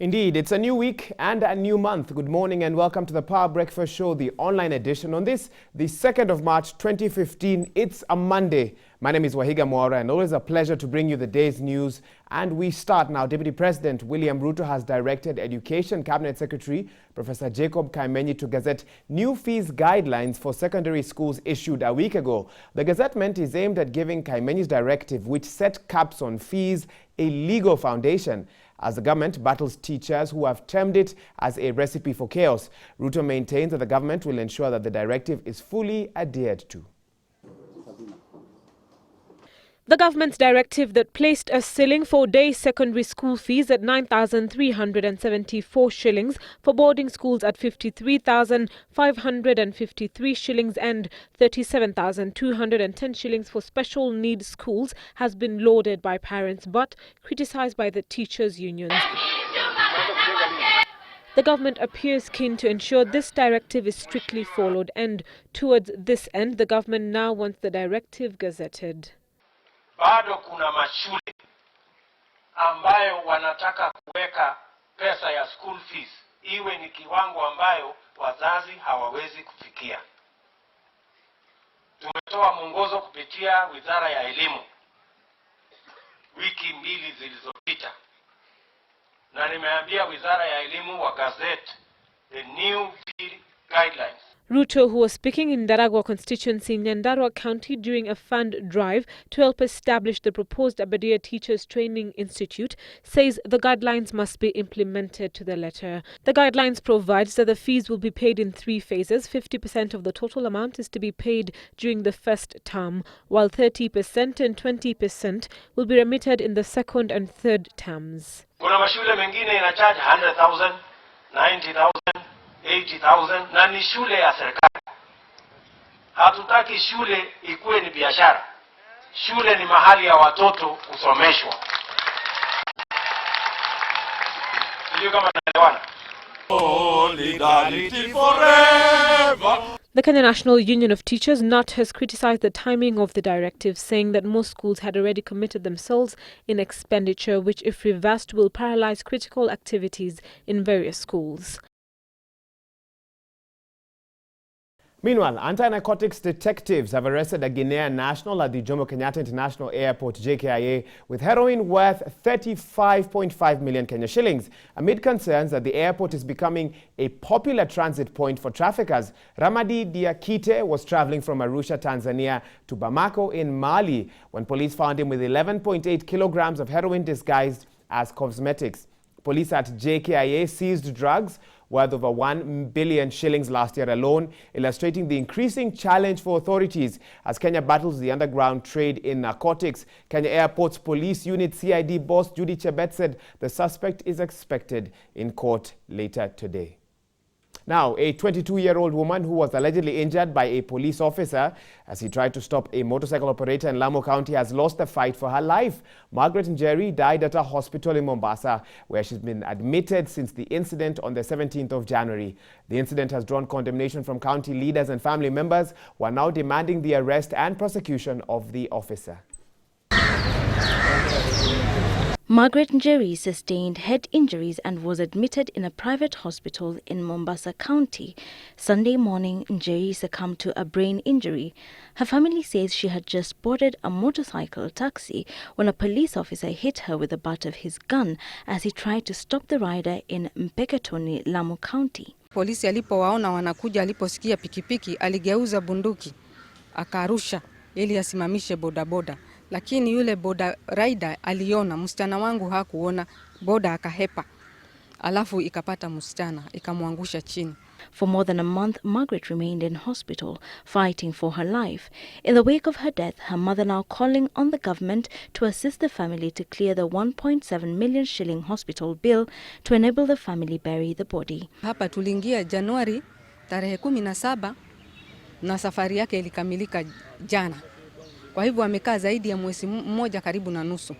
Indeed, it's a new week and a new month. Good morning and welcome to the Power Breakfast Show, the online edition on this, the 2nd of March 2015. It's a Monday. My name is Waihiga Mwaura and always a pleasure to bring you the day's news. And we start now. Deputy President William Ruto has directed Education Cabinet Secretary Professor Jacob Kaimenyi to gazette new fees guidelines for secondary schools issued a week ago. The gazettement is aimed at giving Kaimenyi's directive, which set caps on fees, a legal foundation, as the government battles teachers who have termed it as a recipe for chaos. Ruto maintains that the government will ensure that the directive is fully adhered to. The government's directive that placed a ceiling for day secondary school fees at 9,374 shillings, for boarding schools at 53,553 shillings and 37,210 shillings for special needs schools has been lauded by parents but criticized by the teachers' unions. The government appears keen to ensure this directive is strictly followed, and towards this end, the government now wants the directive gazetted. Bado kuna mashule ambayo wanataka kuweka pesa ya school fees iwe ni kiwango ambayo wazazi hawawezi kufikia. Tumetoa mwongozo kupitia Wizara ya Elimu wiki mbili zilizopita, na nimeambia Wizara ya Elimu wa gazette the new fee guidelines. Ruto, who was speaking in Daragwa constituency in Nyandarua County during a fund drive to help establish the proposed Abadia Teachers Training Institute, says the guidelines must be implemented to the letter. The guidelines provides that the fees will be paid in 3 phases. 50% of the total amount is to be paid during the first term, while 30% and 20% will be remitted in the second and third terms. Kuna mashule mengine ina charge 100,000, 90,000, 80,000 na ni shule ya serikali. Hatutaki shule ikuwe ni biashara. Shule ni mahali ya watoto kusomeshwa. Sio kama tunaelewana. Solidarity forever. The Kenya National Union of Teachers (NUT) has criticized the timing of the directive, saying that most schools had already committed themselves in expenditure, which, if reversed, will paralyze critical activities in various schools. Meanwhile, anti-narcotics detectives have arrested a Guinean national at the Jomo Kenyatta International Airport, JKIA, with heroin worth 35.5 million Kenya shillings, amid concerns that the airport is becoming a popular transit point for traffickers. Ramadi Diakite was traveling from Arusha, Tanzania to Bamako in Mali when police found him with 11.8 kilograms of heroin disguised as cosmetics. Police at JKIA seized drugs worth over 1 billion shillings last year alone, illustrating the increasing challenge for authorities as Kenya battles the underground trade in narcotics. Kenya Airport's Police Unit CID boss Judy Chebet said the suspect is expected in court later today. Now, a 22-year-old woman who was allegedly injured by a police officer as he tried to stop a motorcycle operator in Lamu County has lost the fight for her life. Margaret Njeri died at a hospital in Mombasa, where she's been admitted since the incident on the 17th of January. The incident has drawn condemnation from county leaders and family members who are now demanding the arrest and prosecution of the officer. Margaret Njeri sustained head injuries and was admitted in a private hospital in Mombasa County. Sunday morning, Njeri succumbed to a brain injury. Her family says she had just boarded a motorcycle taxi when a police officer hit her with the butt of his gun as he tried to stop the rider in Mpeketoni, Lamu County. Polisi alipowaona wanakuja, aliposikia pikipiki, aligeuza bunduki, akarusha ili asimamishe bodaboda. Lakini yule boda rider aliona, msichana wangu hakuona, boda akahepa. Alafu ikapata msichana, ikamwangusha chini. For more than a month, Margaret remained in hospital, fighting for her life. In the wake of her death, her mother now calling on the government to assist the family to clear the 1.7 million shilling hospital bill to enable the family bury the body. Hapa tuliingia Januari tarehe 17 na safari yake ilikamilika jana. Kwa hivyo amekaa zaidi ya mwezi mmoja, karibu na nusu.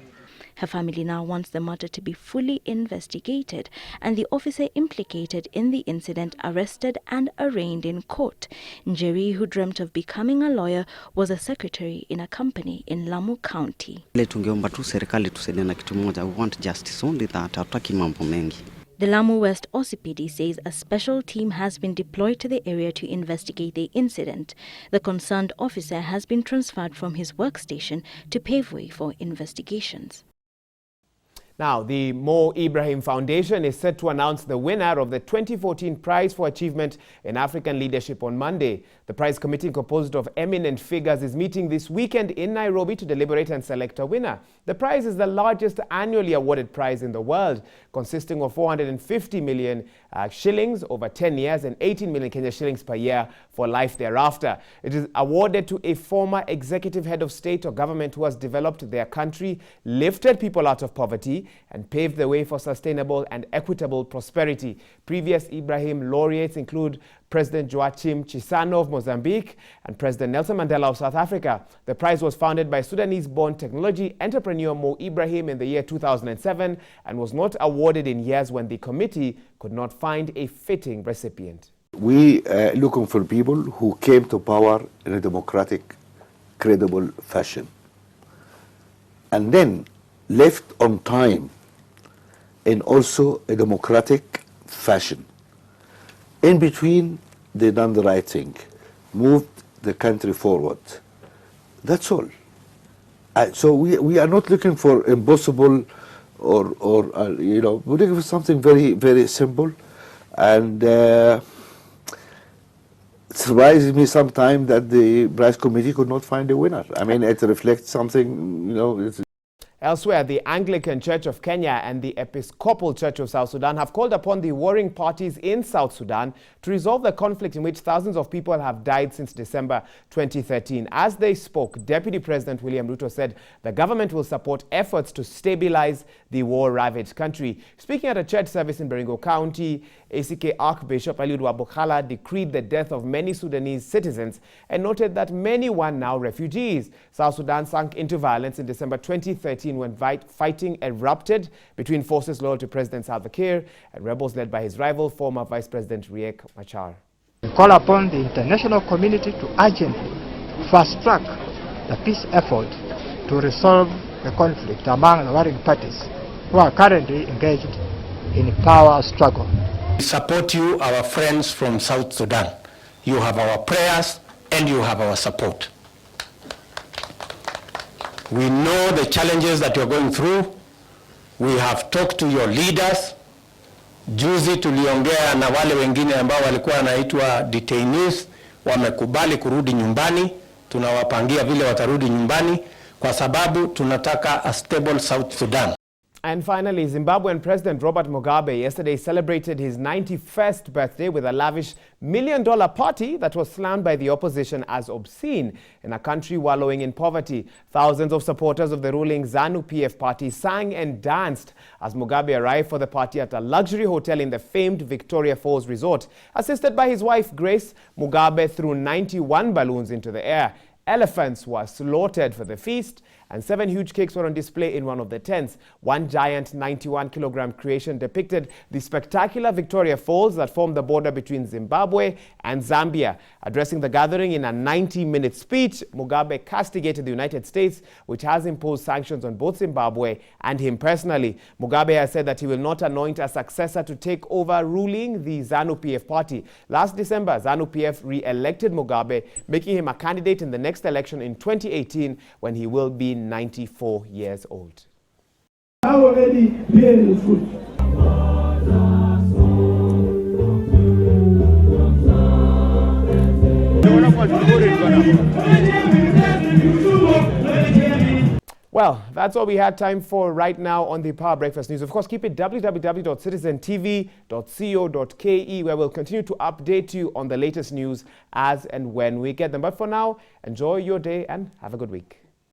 Her family now wants the matter to be fully investigated and the officer implicated in the incident arrested and arraigned in court. Njeri, who dreamt of becoming a lawyer, was a secretary in a company in Lamu County. Tungeomba tu serikali tusaidie na kitu moja. We want justice, only that. Hatutaki mambo mengi. The Lamu West OCPD says a special team has been deployed to the area to investigate the incident. The concerned officer has been transferred from his workstation to pave way for investigations. Now, the Ibrahim Foundation is set to announce the winner of the 2014 Prize for Achievement in African Leadership on Monday. The prize committee, composed of eminent figures, is meeting this weekend in Nairobi to deliberate and select a winner. The prize is the largest annually awarded prize in the world, consisting of 450 million shillings over 10 years and 18 million Kenya shillings per year for life thereafter. It is awarded to a former executive head of state or government who has developed their country, lifted people out of poverty, and paved the way for sustainable and equitable prosperity. Previous Ibrahim laureates include President Joachim Chissano of Mozambique and President Nelson Mandela of South Africa. The prize was founded by Sudanese-born technology entrepreneur Ibrahim in the year 2007 and was not awarded in years when the committee could not find a fitting recipient. We are looking for people who came to power in a democratic, credible fashion, and then left on time in also a democratic fashion. In between, they done the right thing, moved the country forward. That's all. So we are not looking for impossible or we're looking for something very, very simple. And it surprises me sometimes that the prize committee could not find a winner. I mean, it reflects something, it's Elsewhere, the Anglican Church of Kenya and the Episcopal Church of South Sudan have called upon the warring parties in South Sudan to resolve the conflict in which thousands of people have died since December 2013. As they spoke, Deputy President William Ruto said the government will support efforts to stabilize the war-ravaged country. Speaking at a church service in Baringo County, ACK Archbishop Eliud Wabukala decreed the death of many Sudanese citizens and noted that many were now refugees. South Sudan sank into violence in December 2013 when fighting erupted between forces loyal to President Salva Kiir and rebels led by his rival, former Vice President Riek Machar. We call upon the international community to urgently fast-track the peace effort to resolve the conflict among the warring parties who are currently engaged in a power struggle. We support you, our friends from South Sudan. You have our prayers and you have our support. We know the challenges that you're going through. We have talked to your leaders. Juzi tuliongea na wale wengine ambao walikuwa wanaitwa detainees, wamekubali kurudi nyumbani. Tunawapangia vile watarudi nyumbani kwa sababu tunataka a stable South Sudan. And finally, Zimbabwean President Robert Mugabe yesterday celebrated his 91st birthday with a lavish $1 million party that was slammed by the opposition as obscene in a country wallowing in poverty. Thousands of supporters of the ruling ZANU-PF party sang and danced as Mugabe arrived for the party at a luxury hotel in the famed Victoria Falls resort. Assisted by his wife Grace, Mugabe threw 91 balloons into the air. Elephants were slaughtered for the feast, and 7 huge cakes were on display in one of the tents. One giant 91-kilogram creation depicted the spectacular Victoria Falls that form the border between Zimbabwe and Zambia. Addressing the gathering in a 90-minute speech, Mugabe castigated the United States, which has imposed sanctions on both Zimbabwe and him personally. Mugabe has said that he will not anoint a successor to take over ruling the ZANU-PF party. Last December, ZANU-PF re-elected Mugabe, making him a candidate in the next election in 2018 when he will be 94 years old. Already bearing fruit. Well, that's all we had time for right now on the Power Breakfast News. Of course, keep it www.citizentv.co.ke, where we'll continue to update you on the latest news as and when we get them. But for now, enjoy your day and have a good week.